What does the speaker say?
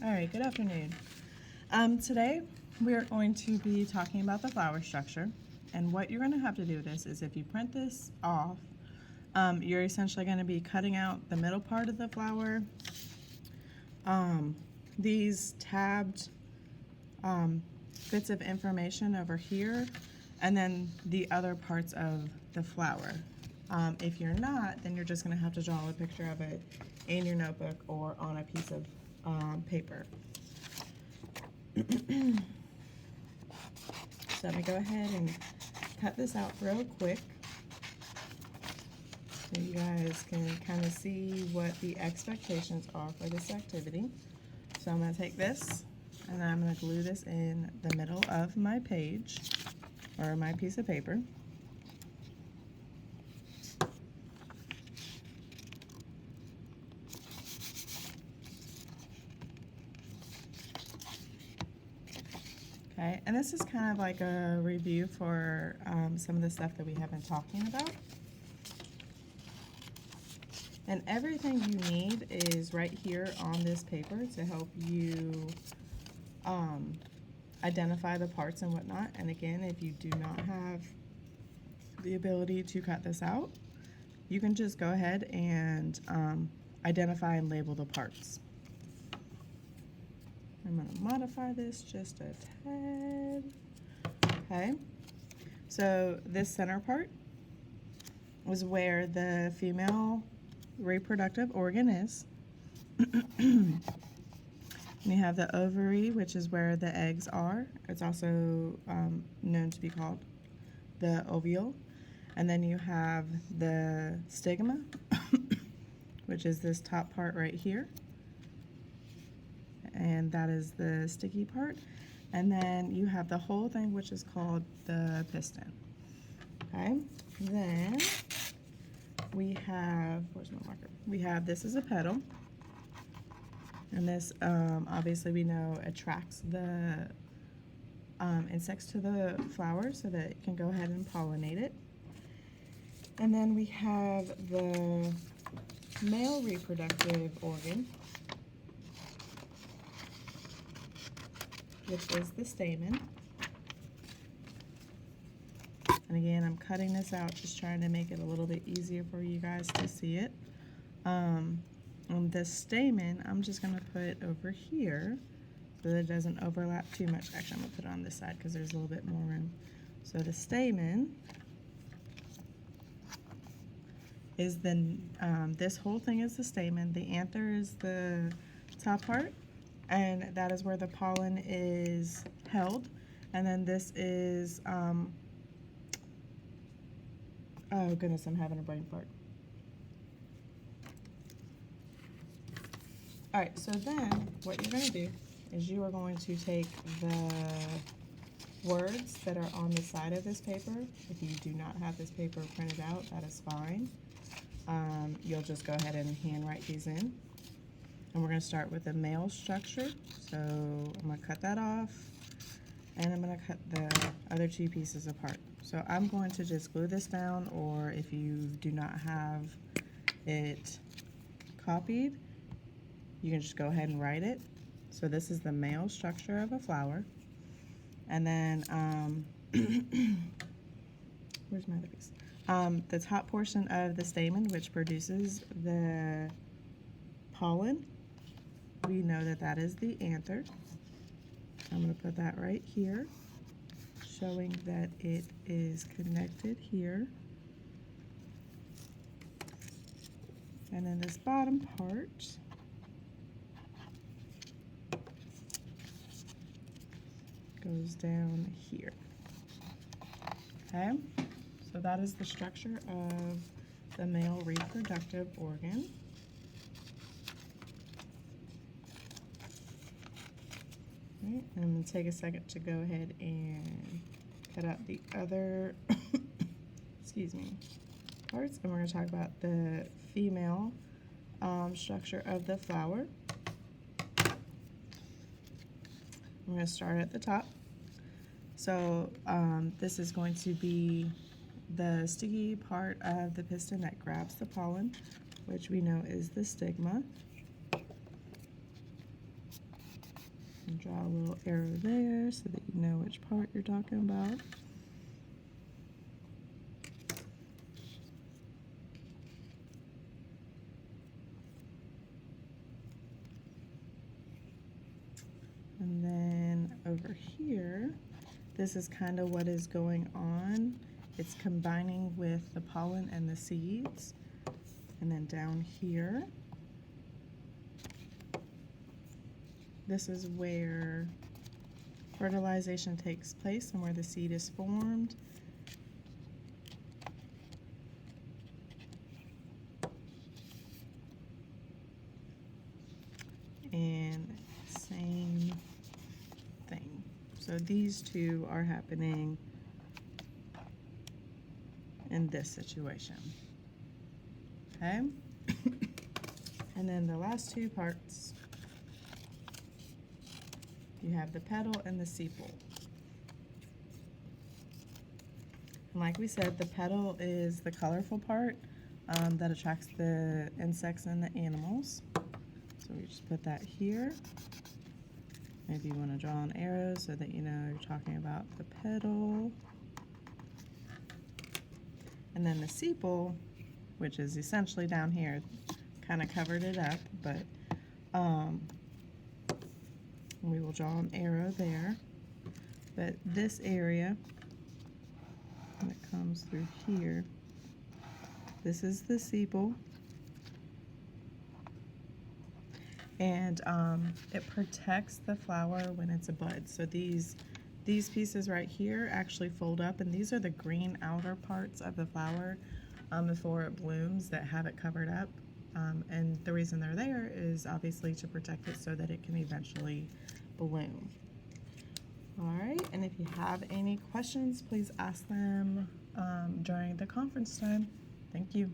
All right, good afternoon. Today we are going to be talking about the flower structure, and what you're going to have to do with this is if you print this off, you're essentially going to be cutting out the middle part of the flower, these tabbed bits of information over here, and then the other parts of the flower. If you're not, then you're just going to have to draw a picture of it in your notebook or on a piece of paper. So let me go ahead and cut this out real quick so you guys can kind of see what the expectations are for this activity. So I'm going to take this and I'm going to glue this in the middle of my page or my piece of paper. Okay, and this is kind of like a review for some of the stuff that we have been talking about. And everything you need is right here on this paper to help you identify the parts and whatnot. And again, if you do not have the ability to cut this out, you can just go ahead and identify and label the parts. I'm going to modify this just a tad. Okay, so this center part is where the female reproductive organ is. We have the ovary, which is where the eggs are. It's also known to be called the ovule. And then you have the stigma, which is this top part right here. And that is the sticky part. And then you have the whole thing, which is called the piston. Okay, then we have, where's my marker? We have, this is a petal. And this, obviously we know, attracts the insects to the flower so that it can go ahead and pollinate it. And then we have the male reproductive organ, which is the stamen. And again, I'm cutting this out, just trying to make it a little bit easier for you guys to see it. On the stamen, I'm just going to put over here so that it doesn't overlap too much. Actually, I'm going to put it on this side because there's a little bit more room. So the stamen is this whole thing is the stamen. The anther is the top part, and that is where the pollen is held. And then this is, oh goodness, I'm having a brain fart. All right, so then what you're going to do is you are going to take the words that are on the side of this paper. If you do not have this paper printed out, that is fine. You'll just go ahead and handwrite these in. And we're going to start with the male structure. So I'm going to cut that off, and I'm going to cut the other two pieces apart. So I'm going to just glue this down, or if you do not have it copied, you can just go ahead and write it. So this is the male structure of a flower. And then, where's my other piece? The top portion of the stamen, which produces the pollen, we know that that is the anther. I'm going to put that right here, showing that it is connected here. And then this bottom part goes down here. Okay, so that is the structure of the male reproductive organ. Right, and I'm going to take a second to go ahead and cut out the other excuse me, parts, and we're going to talk about the female structure of the flower. I'm going to start at the top. So this is going to be the sticky part of the piston that grabs the pollen, which we know is the stigma. And draw a little arrow there so that you know which part you're talking about. And then over here, this is kind of what is going on. It's combining with the pollen and the seeds. And then down here, this is where fertilization takes place and where the seed is formed. And same thing. So these two are happening in this situation. Okay? And then the last two parts, you have the petal and the sepal. And like we said, the petal is the colorful part that attracts the insects and the animals. So we just put that here. Maybe you want to draw an arrow so that you know you're talking about the petal. And then the sepal, which is essentially down here, kind of covered it up, but we will draw an arrow there. But this area that comes through here, this is the sepal. And it protects the flower when it's a bud. So these pieces right here actually fold up, and these are the green outer parts of the flower before it blooms that have it covered up. And the reason they're there is obviously to protect it so that it can eventually bloom. All right, and if you have any questions, please ask them during the conference time. Thank you.